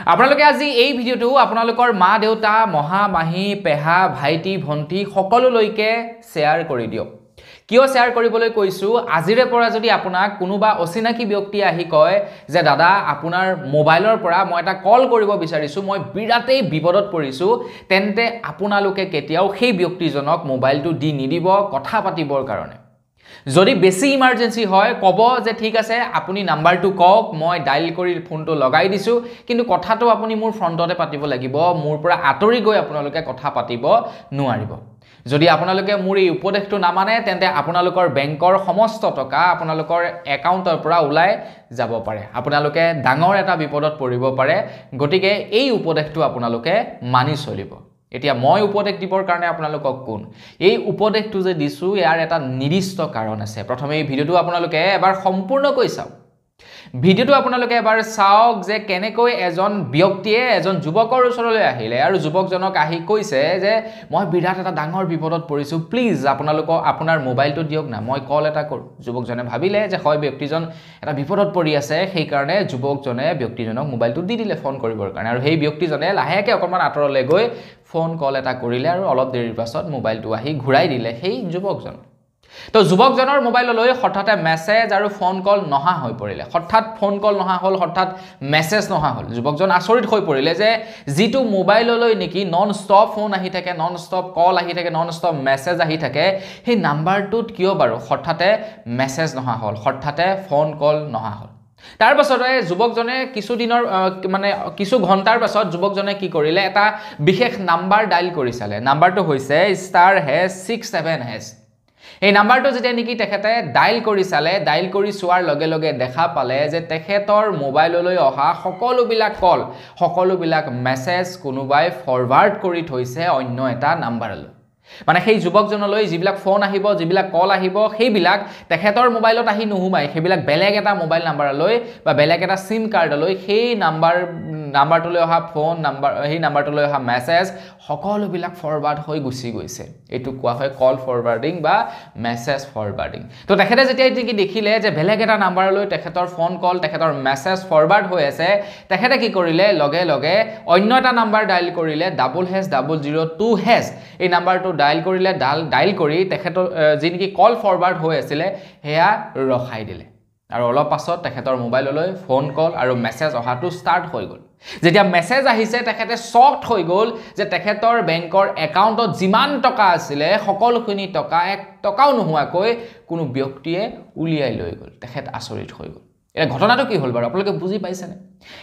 আপোনালোকে আজি এই ভিডিওটো আপোনালোকৰ মা দেউতা মহা মাহী পেহা ভাইটি ভন্টি সকলোলৈকে শেয়াৰ কৰি দিয়ক কিয় শেয়াৰ কৰিবলৈ কৈছো আজিৰে পৰা যদি আপোনাক কোনোবা অচিনাকি ব্যক্তি আহি কয় যে দাদা আপোনাৰ মোবাইলৰ পৰা মই এটা কল কৰিব বিচাৰিছো মই বিৰাটেই বিপদত পৰিছো তেন্তে আপোনালোকে কেতিয়াও সেই ব্যক্তিজনক মোবাইলটো দি নিদিব কথা পাতিবৰ কাৰণে যদি বেছি ইমাৰ্জেন্সি হয় কব যে ঠিক আছে আপুনি নাম্বাৰটো কক মই ডাইল কৰি ফোনটো লগাই দিছো কিন্তু কথাটো আপুনি মোৰ ফ্ৰন্টতে পাতিব লাগিব মোৰ পৰা আতৰি গৈ আপোনালোকে কথা পাতিব নোৱাৰিব যদি আপোনালোকে মোৰ এই উপদেশটো নামানে তেন্তে আপোনালোকৰ বেংকৰ সমস্ত টকা আপোনালোকৰ একাউণ্টৰ পৰা ওলাই যাব পাৰে আপোনালোকে ডাঙৰ এটা বিপদত পৰিব পাৰে গতিকে এই উপদেশটো আপোনালোকে মানি চলিব এতিয়া মই উপদেশ দিবৰ কাৰণে আপোনালোকক কোন এই উপদেশটো যে দিছো ইয়াৰ এটা নিৰ্দিষ্ট কাৰণ আছে প্ৰথমে এই ভিডিওটো আপোনালোকে এবাৰ সম্পূৰ্ণকৈ চাওক ভিডিওটো আপোনালোকে এবাৰ চাওক যে কেনেকৈ এজন ব্যক্তিয়ে এজন যুৱকৰ ওচৰলৈ আহিলে আৰু যুৱকজনক আহি কৈছে যে মই বিৰাট এটা ডাঙৰ বিপদত পৰিছো প্লিজ আপোনালোক আপোনাৰ মোবাইলটো দিয়ক না মই কল এটা কৰো যুৱকজনে ভাবিলে যে হয় ব্যক্তিজন এটা বিপদত পৰি আছে সেই কাৰণে যুৱকজনে ব্যক্তিজনক মোবাইলটো দি দিলে ফোন কৰিবৰ কাৰণে আৰু সেই ব্যক্তিজনে লাহেকৈ অকমান আতৰলৈ গৈ ফোন কল এটা কৰিলে আৰু অলপ দেৰিৰ পাছত মোবাইলটো আহি ঘূৰাই দিলে সেই যুৱকজন তো যুৱকজনৰ মোবাইললৈ হঠাতে মেছেজ আৰু ফোন কল নহা হৈ পৰিলে হঠাৎ ফোন কল নহা হল হঠাৎ মেছেজ নহা হল যুৱকজন আচৰিত হৈ পৰিলে যে যেটো মোবাইললৈ নেকি নন ষ্টপ ফোন আহি থাকে নন ষ্টপ কল আহি থাকে নন ষ্টপ মেছেজ আহি থাকে সেই নাম্বাৰটোত কিয় বাৰু হঠাতে মেছেজ নহা হল হঠাতে ফোন কল নহা হল তাৰ পাছতে যুৱকজনে কিছু দিনৰ মানে কিছু ঘণ্টাৰ পাছত যুৱকজনে কি কৰিলে এটা বিশেষ নাম্বাৰ ডাইল কৰি চালে নাম্বাৰটো হৈছে *#67# এই নাম্বাৰটো যেতিয়া নেকি তেখেতে ডাইল কৰি চালে ডাইল কৰি চোৱাৰ লগে লগে দেখা পালে যে তেখেতৰ মোবাইললৈ অহা সকলোবিলাক কল সকলোবিলাক মেছেজ কোনোবাই ফৰৱাৰ্ড কৰি থৈছে অন্য এটা নাম্বাৰলৈ মানে সেই যুৱকজনলৈ যিবিলাক ফোন আহিব যিবিলাক কল আহিব সেইবিলাক তেখেতৰ মোবাইলত আহি নুহুমাই সেইবিলাক বেলেগ এটা মোবাইল নাম্বাৰলৈ বা বেলেগ এটা সিম কাৰ্ডলৈ সেই নাম্বাৰটোলৈ অহা ফোন নাম্বাৰ সেই নাম্বাৰটোলৈ অহা মেছেজ সকলোবিলাক ফৰৱাৰ্ড হৈ গুচি গৈছে এইটো কোৱা হয় কল ফৰৱাৰ্ডিং বা মেছেজ ফৰৱাৰ্ডিং তো তেখেতে যেতিয়া এটি দেখিলে যে বেলেগ এটা নাম্বাৰলৈ তেখেতৰ ফোন কল তেখেতৰ মেছেজ ফৰৱাৰ্ড হৈ আছে তেখেতে কি কৰিলে লগে লগে অন্য এটা নাম্বাৰ ডাইল কৰিলে #002# এই নাম্বাৰটো ডাইল কৰি তেখেতৰ যি নেকি কল ফৰৱাৰ্ড হৈ আছিল হেয়া ৰখাই দিলে আৰু অলপ পাছত তেখেতৰ মোবাইললৈ ফোন কল আৰু মেছেজ অহাটো ষ্টাৰ্ট হৈ গ'ল যেতিয়া মেছেজ আহিছে তেখেতে শকড হৈ গ'ল যে তেখেতৰ বেংকৰ একাউণ্টত যিমান টকা আছিল সকলোখিনি টকা এক টকাও নোহোৱাকৈ কোনো ব্যক্তিয়ে উলিয়াই লৈ গ'ল তেখেত আচৰিত হৈ গ'ল এটা ঘটনাটো কি হ'ল বাৰু আপোনালোকে বুজি পাইছেনে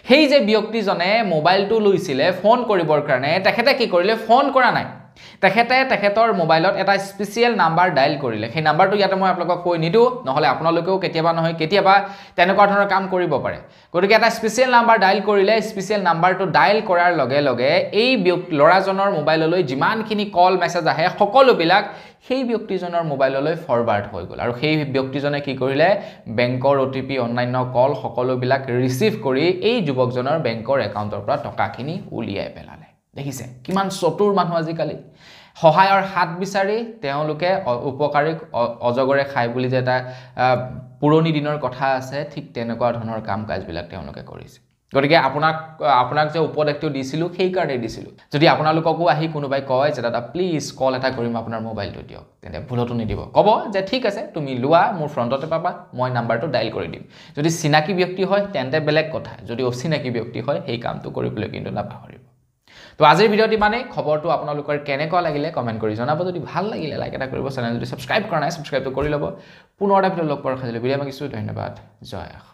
সেই যে ব্যক্তিজনে মোবাইলটো লৈছিলে ফোন কৰিবৰ কাৰণে তেখেতে কি কৰিলে ফোন কৰা নাই তেখেতে তেখেতৰ মোবাইলত এটা স্পেশাল নাম্বাৰ ডাইল কৰিলে সেই নাম্বাৰটো ইয়াতে মই আপোনালোকক কৈ নিদু নহলে আপোনালোকেও কেতিয়াবা নহয় কেতিয়াবা তেনেকুৱা ধৰণৰ কাম কৰিব পাৰে গতিকে এটা স্পেশাল নাম্বাৰ ডাইল কৰিলে স্পেশাল নাম্বাৰটো ডাইল কৰাৰ লগে লগে এই লৰাজনৰ মোবাইললৈ যিমানখিনি কল মেছেজ আহে সকলোবিলাক সেই ব্যক্তিজনৰ মোবাইললৈ ফৰৱাৰ্ড হৈ গ'ল আৰু সেই ব্যক্তিজনে কি কৰিলে বেংকৰ ওটিপি অনলাইন কল সকলোবিলাক ৰিসিভ কৰি এই যুৱকজনৰ বেংকৰ একাউণ্টৰ পৰা টকাখিনি উলিয়াই পেলালে দেখিছে কিমান চতুৰ মানুহ আজিকালি সহায়ৰ হাত বিচাৰি তেওঁলোকে উপকাৰীক অজগৰে খাই বুলি যে এটা পুৰণি দিনৰ কথা আছে ঠিক তেনেকুৱা ধৰণৰ কাম কাজবিলাক তেওঁলোকে কৰিছে গতিকে আপোনাক যে উপদেশটো দিছিলো সেই কাৰণে দিছিলো যদি আপোনালোককো আহি কোনোবাই কয় যে দাদা প্লিজ কল এটা কৰিম আপোনাৰ মোবাইলটো দিয়ক তেন্তে ভুলতো নিদিব কব যে ঠিক আছে তুমি লোৱা মোৰ ফ্ৰন্টতে পাবা মই নাম্বাৰটো ডাইল কৰি দিম যদি চিনাকি ব্যক্তি হয় তেন্তে বেলেগ কথা যদি অচিনাকি ব্যক্তি হয় সেই কামটো কৰিবলৈ কিন্তু নাপাহৰিব তো আজিৰ ভিডিওটি মানে খবৰটো আপোনালোকৰ কেনেকুৱা লাগিলে কমেন্ট কৰি জনাব যদি ভাল লাগিলে লাইক এটা কৰিব চেনেল যদি সাবস্ক্ৰাইব কৰা নাই সাবস্ক্ৰাইবটো কৰি লব পুনৰ এটা ভিডিও লগ পোৱাৰ খাজিলে বিৰাম মাগিছো ধন্যবাদ জয়